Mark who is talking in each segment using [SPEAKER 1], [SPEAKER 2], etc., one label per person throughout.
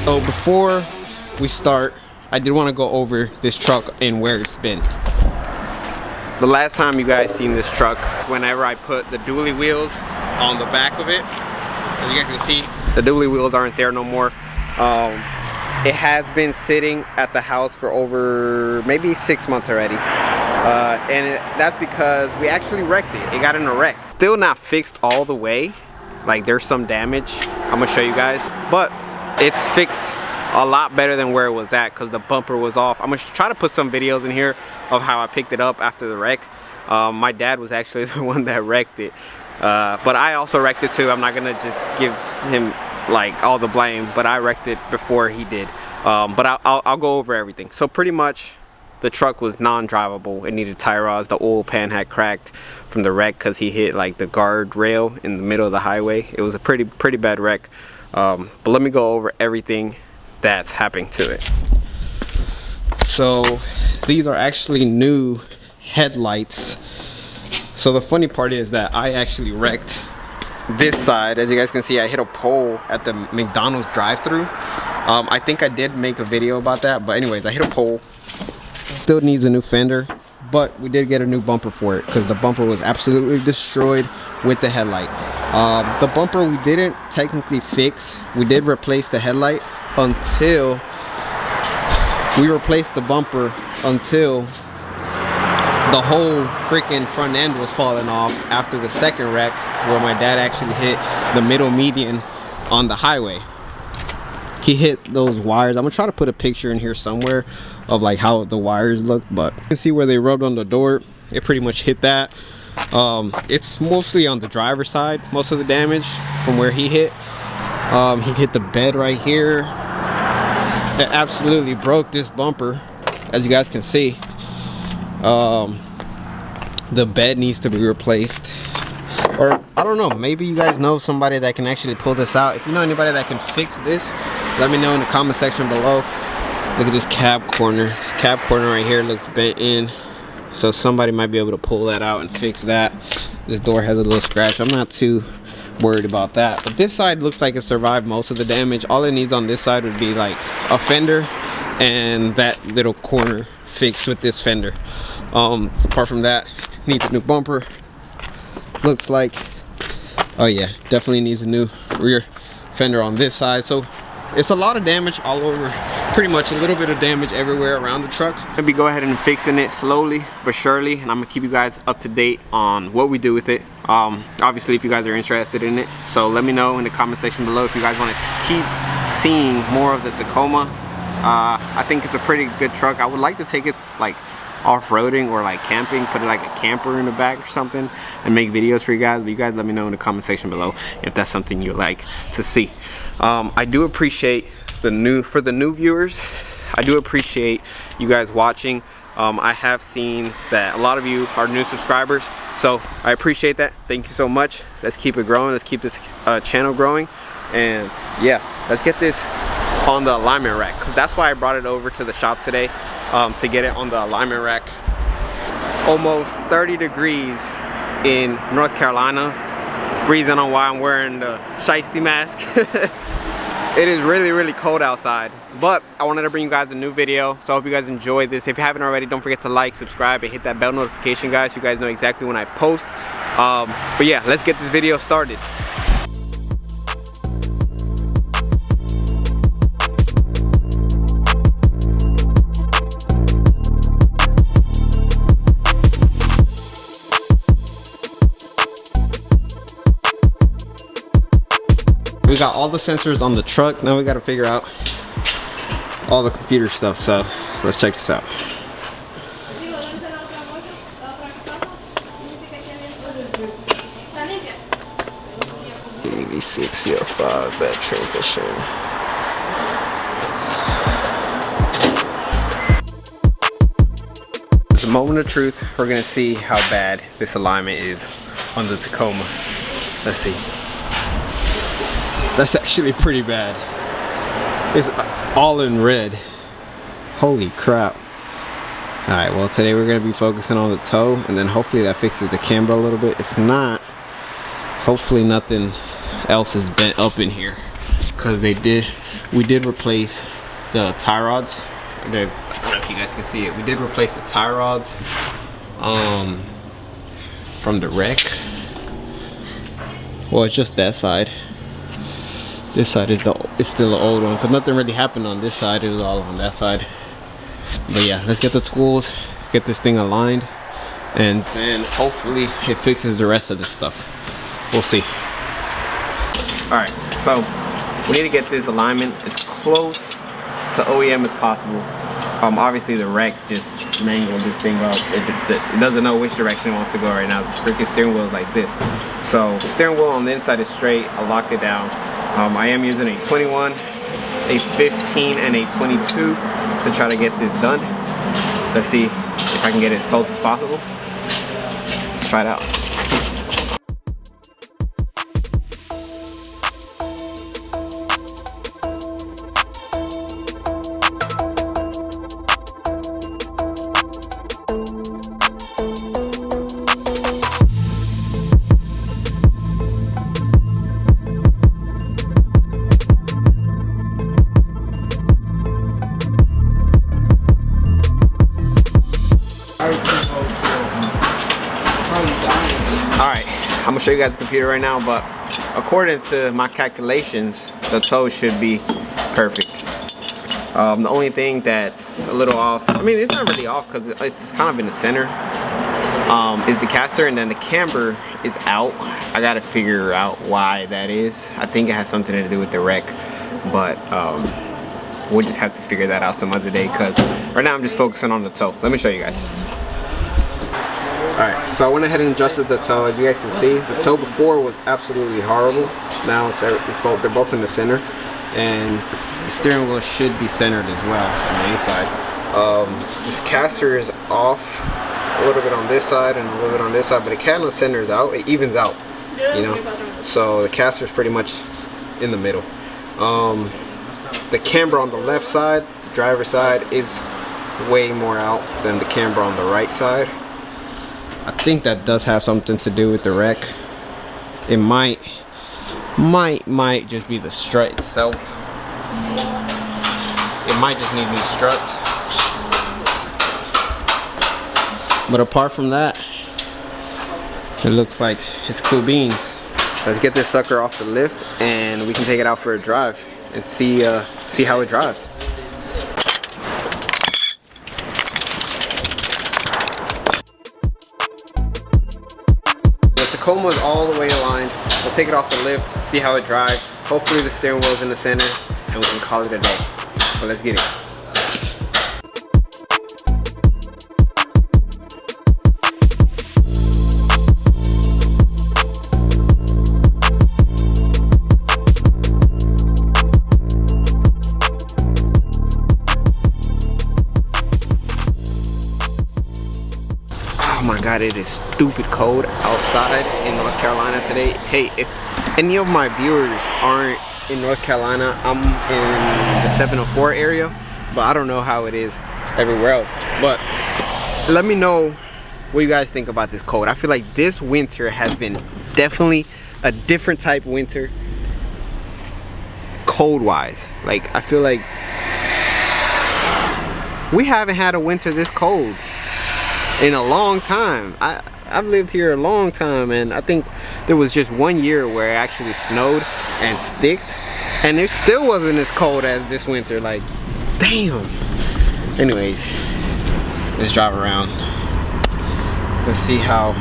[SPEAKER 1] So before we start, I did want to go over this truck and where it's been. The last time you guys seen this truck, whenever I put the dually wheels on the back of it, as you guys can see, the dually wheels aren't there no more. It has been sitting at the house for over maybe 6 months already. That's because we actually wrecked it. It got in a wreck. Still not fixed all the way. Like, there's some damage. I'm gonna show you guys. But it's fixed a lot better than where it was at because the bumper was off. I'm gonna try to put some videos in here of how I picked it up after the wreck. My dad was actually the one that wrecked it. But I also wrecked it too. I'm not gonna just give him like all the blame, but I wrecked it before he did. But I'll go over everything. So pretty much the truck was non-drivable. It needed tie rods. The oil pan had cracked from the wreck because he hit like the guardrail in the middle of the highway. It was a pretty bad wreck. But let me go over everything that's happening to it. So these are actually new headlights. So the funny part is that I actually wrecked this side. As you guys can see, I hit a pole at the McDonald's drive-thru. I think I did make a video about that, but anyways, I hit a pole. Still needs a new fender, but we did get a new bumper for it because the bumper was absolutely destroyed with the headlight. The bumper we didn't technically fix. We did replace the headlight until we replaced the bumper until the whole freaking front end was falling off after the second wreck where my dad actually hit the middle median on the highway. He hit those wires. I'm gonna try to put a picture in here somewhere of like how the wires looked, but you can see where they rubbed on the door. It pretty much hit that. It's mostly on the driver's side, most of the damage from where he hit. He hit the bed right here. It absolutely broke this bumper, as you guys can see. The bed needs to be replaced, or I don't know, maybe you guys know somebody that can actually pull this out. If you know anybody that can fix this, let me know in the comment section below. Look at this cab corner. This cab corner right here looks bent in, so somebody might be able to pull that out and fix that. This door has a little scratch. I'm not too worried about that, but this side looks like it survived most of the damage. All it needs on this side would be like a fender and that little corner fixed with this fender. Apart from that, needs a new bumper. Looks like, oh yeah, definitely needs a new rear fender on this side. So it's a lot of damage all over, pretty much a little bit of damage everywhere around the truck. Maybe go ahead and fixing it slowly but surely, and I'm gonna keep you guys up to date on what we do with it. Obviously, if you guys are interested in it, so let me know in the comment section below if you guys want to keep seeing more of the Tacoma. I think it's a pretty good truck. I would like to take it like off-roading or like camping, put it like a camper in the back or something and make videos for you guys, but you guys let me know in the comment section below if that's something you like to see. I do appreciate for the new viewers, I do appreciate you guys watching. I have seen that a lot of you are new subscribers, so I appreciate that. Thank you so much. Let's keep it growing. Let's keep this channel growing, and yeah, let's get this on the alignment rack, because that's why I brought it over to the shop today, to get it on the alignment rack. Almost 30 degrees in North Carolina. Reason on why I'm wearing the shiesty mask. It is really cold outside, but I wanted to bring you guys a new video, so I hope you guys enjoyed this. If you haven't already, don't forget to like, subscribe, and hit that bell notification, guys, so you guys know exactly when I post. But yeah, let's get this video started. We got all the sensors on the truck. Now we got to figure out all the computer stuff. So let's check this out. EV6 CO5 bad transmission. The moment of truth. We're gonna see how bad this alignment is on the Tacoma. Let's see. That's actually pretty bad. It's all in red. Holy crap. Alright, well today we're going to be focusing on the toe, and then hopefully that fixes the camber a little bit. If not, hopefully nothing else is bent up in here, because they did we did replace the tie rods. I don't know if you guys can see it. We did replace the tie rods from the wreck. Well, it's just that side. This side is still the old one because nothing really happened on this side. It was all on that side. But yeah, let's get the tools, get this thing aligned, and then hopefully it fixes the rest of this stuff. We'll see. All right, so we need to get this alignment as close to OEM as possible. Obviously the wreck just mangled this thing up. It doesn't know which direction it wants to go right now. The freaking steering wheel is like this. So the steering wheel on the inside is straight. I locked it down. I am using a 21, a 15, and a 22 to try to get this done. Let's see if I can get it as close as possible. Let's try it out. Alright, I'm gonna show you guys the computer right now, but according to my calculations, the toe should be perfect. The only thing that's a little off, I mean, it's not really off because it's kind of in the center, is the caster, and then the camber is out. I gotta figure out why that is. I think it has something to do with the wreck, but we'll just have to figure that out some other day because right now I'm just focusing on the toe. Let me show you guys. Alright, so I went ahead and adjusted the toe. As you guys can see, the toe before was absolutely horrible. Now they're both in the center, and the steering wheel should be centered as well on the inside. This caster is off a little bit on this side and a little bit on this side, but it kind of centers out. It evens out, you know. So the caster is pretty much in the middle. The camber on the left side, the driver's side, is way more out than the camber on the right side. I think that does have something to do with the wreck. It might just be the strut itself. It might just need new struts. But apart from that, it looks like it's cool beans. Let's get this sucker off the lift and we can take it out for a drive and see how it drives. Tacoma is all the way aligned. Let's take it off the lift, see how it drives. Hopefully the steering wheel is in the center and we can call it a day. But let's get it. Oh my god, it is stupid cold outside in North Carolina today. Hey, if any of my viewers aren't in North Carolina, I'm in the 704 area, but I don't know how it is everywhere else. But let me know what you guys think about this cold. I feel like this winter has been definitely a different type of winter cold wise. Like, I feel like we haven't had a winter this cold in a long time. I've lived here a long time, and I think there was just one year where it actually snowed and sticked, and it still wasn't as cold as this winter. Like, damn. Anyways, let's drive around. Let's see how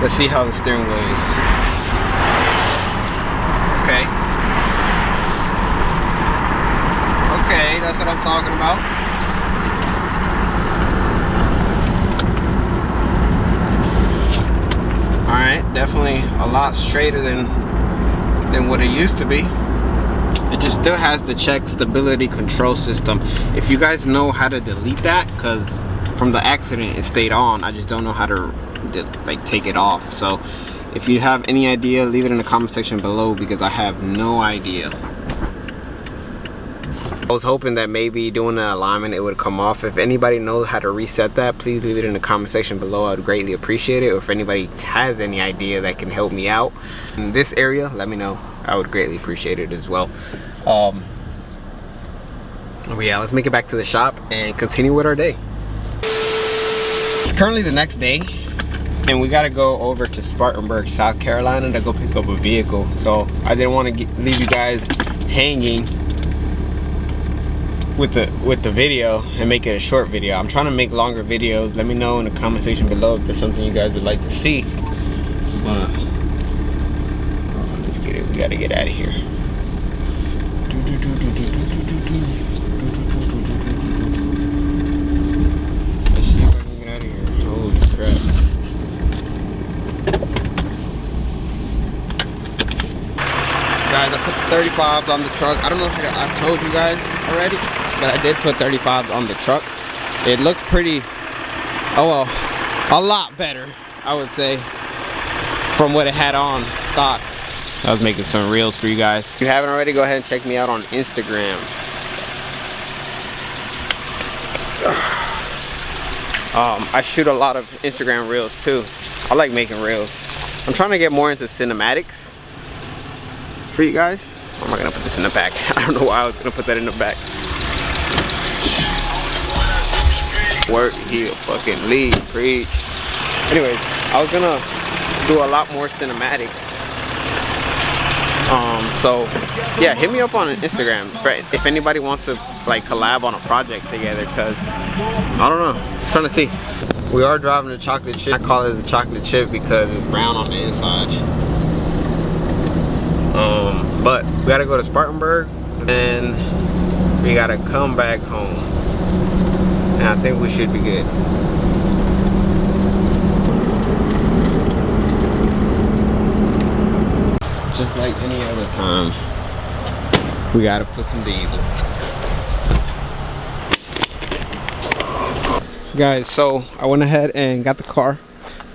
[SPEAKER 1] the steering wheel is. Okay. Okay, that's what I'm talking about. Alright, definitely a lot straighter than what it used to be. It just still has the check stability control system. If you guys know how to delete that, because from the accident it stayed on, I just don't know how to like take it off. So if you have any idea, leave it in the comment section below, because I have no idea. I was hoping that maybe doing the alignment it would come off. If anybody knows how to reset that, please leave it in the comment section below. I would greatly appreciate it. Or if anybody has any idea that can help me out in this area, let me know. I would greatly appreciate it as well. But yeah, let's make it back to the shop and continue with our day. It's currently the next day, and we gotta go over to Spartanburg, South Carolina to go pick up a vehicle. So I didn't want to leave you guys hanging with the video and make it a short video. I'm trying to make longer videos. Let me know in the comment section below if there's something you guys would like to see. But let's get it. We gotta get out of here. Let's see if I can get out of here. Holy crap. Guys, I put the 35s on the truck. I don't know if I've told you guys already, but I did put 35s on the truck. It looks pretty, oh well, a lot better, I would say, from what it had on stock. I was making some reels for you guys. If you haven't already, go ahead and check me out on Instagram. I shoot a lot of Instagram reels too. I like making reels. I'm trying to get more into cinematics for you guys. I'm not gonna put this in the back. I don't know why I was gonna put that in the back. Work, heal, fucking lead, preach. Anyways, I was gonna do a lot more cinematics. So yeah, hit me up on Instagram if anybody wants to like collab on a project together, because I don't know, I'm trying to see. We are driving the chocolate chip. I call it the chocolate chip because it's brown on the inside. But we gotta go to Spartanburg and we gotta come back home, and I think we should be good. Just like any other time, we gotta put some diesel. Guys, so I went ahead and got the car.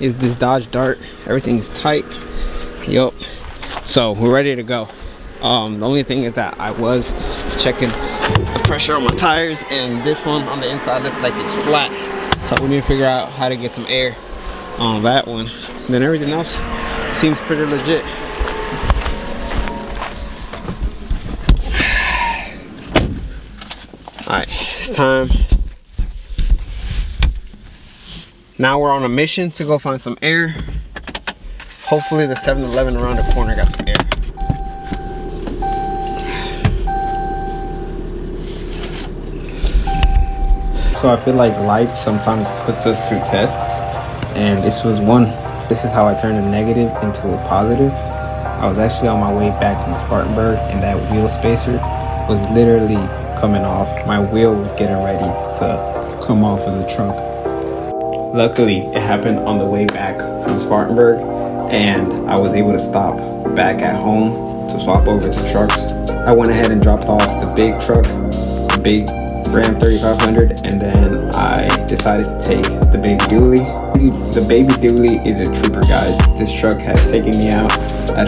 [SPEAKER 1] It's this Dodge Dart. Everything's tight. Yup. So we're ready to go. The only thing is that I was checking the pressure on my tires, and this one on the inside looks like it's flat. So we need to figure out how to get some air on that one. And then everything else seems pretty legit. Alright, it's time. Now we're on a mission to go find some air. Hopefully the 7-Eleven around the corner got some air. So I feel like life sometimes puts us through tests, and this was one. This is how I turned a negative into a positive. I was actually on my way back from Spartanburg, and that wheel spacer was literally coming off. My wheel was getting ready to come off of the truck. Luckily, it happened on the way back from Spartanburg, and I was able to stop back at home to swap over the trucks. I went ahead and dropped off the big truck, the big Ram 3500, and then I decided to take the big dually. The baby dually is a trooper, guys. This truck has taken me out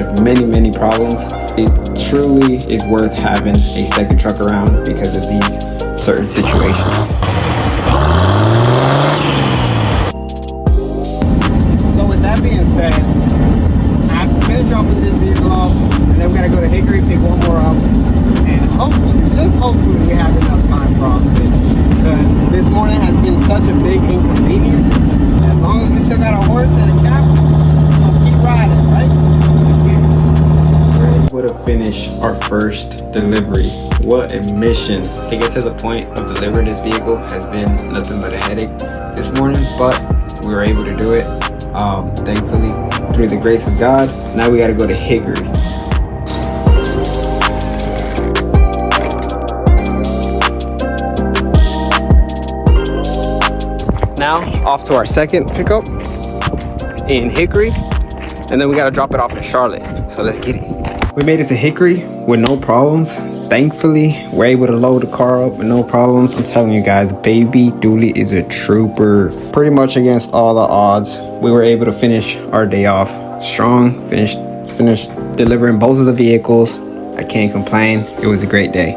[SPEAKER 1] of many problems. It truly is worth having a second truck around because of these certain situations. So with that being said, I have to finish dropping this vehicle off, and then we gotta go to Hickory, pick one more up, and hopefully, just hopefully, we have enough time for all of it. Because this morning has been such a big inconvenience. As long as we still got a horse and a cap, we'll keep riding, right? We're able to finish our first delivery. What a mission. To get to the point of delivering this vehicle has been nothing but a headache this morning, but we were able to do it. Thankfully, through the grace of God. Now we gotta go to Hickory. Now off to our second pickup in Hickory, and then we gotta drop it off in Charlotte. So let's get it. We made it to Hickory with no problems. Thankfully, we're able to load the car up with no problems. I'm telling you guys, baby dually is a trooper. Pretty much against all the odds, we were able to finish our day off strong. Finished delivering both of the vehicles. I can't complain. It was a great day.